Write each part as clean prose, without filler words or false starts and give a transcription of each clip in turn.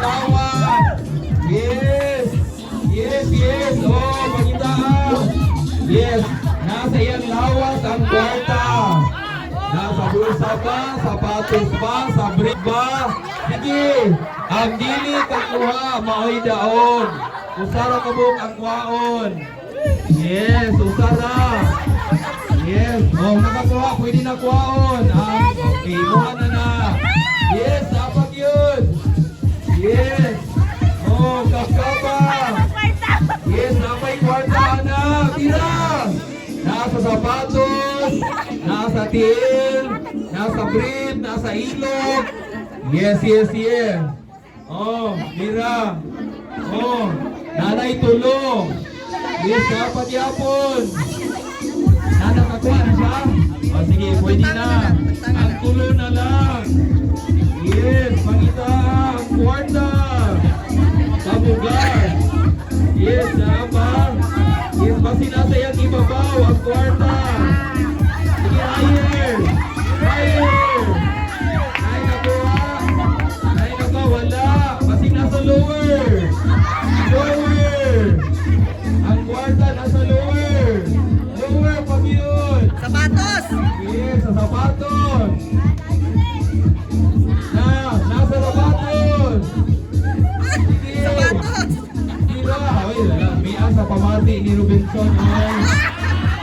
lawan. Yes. Yes, yes. Oh, pangitaan. Yes. Nasa iyang lawat ang kwarta. Nasa bulsa ba? Sapatos ba? Sa brief ba? Sige. Ang dili kakuha, maoy daon. Usara kabuk ang kwaon. Yes, usara. Yes. Oh, nakakuha. Pwede na kwaon. Okay, kuha na. Yes, dapat yun. Yes. Oh, kakaba. Yes, napay kwarta na. Tira. Nasa sapatos. Nasa tiil. Nasa brief. Nasa ilog. Yes, yes, yes. Oh, tira. Oh, nanay tulong. Yes, dapat yapon. Nakakuha na siya? O sige, pwede na. Ang tulo na lang. Yes, pangita ang kwarta. Kabugan. Yes, dapat. Yes, basi nasa yung ibabaw ang kwarta. Sige, higher. Higher. Ay, nakuha. Ay, nakuha, wala. Basi nasa lower. Lower. Ang kwarta nasa lower. Lower pag yun. Sapatos! Yes, sa sapatos. Nasa sapatos. Sige. Sapatos! Tira. Ay, lamian sa pamati ni Robinson.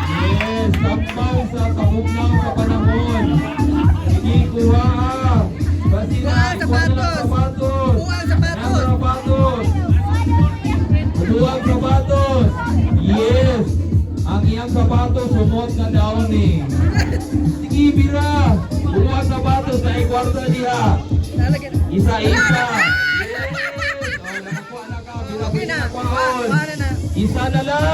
Yes, sampaw sa kabugnaw sa panahon. Sige, kuha. Basi na, Kuha ang kuha na ng sapatos. Kuha ang sapatos. Nasa sapatos. Kuha ang sapatos. Yes. Ang iyang sapatos, sumot na daon eh. Sige, bira. Kuha ang sapatos na ikwarta niya. Lalagyan. Isa-isa. Yes. O, nakakuha na ka. Bira, Okay pwede na. na kwaon. Kuha na na. Isa na lang.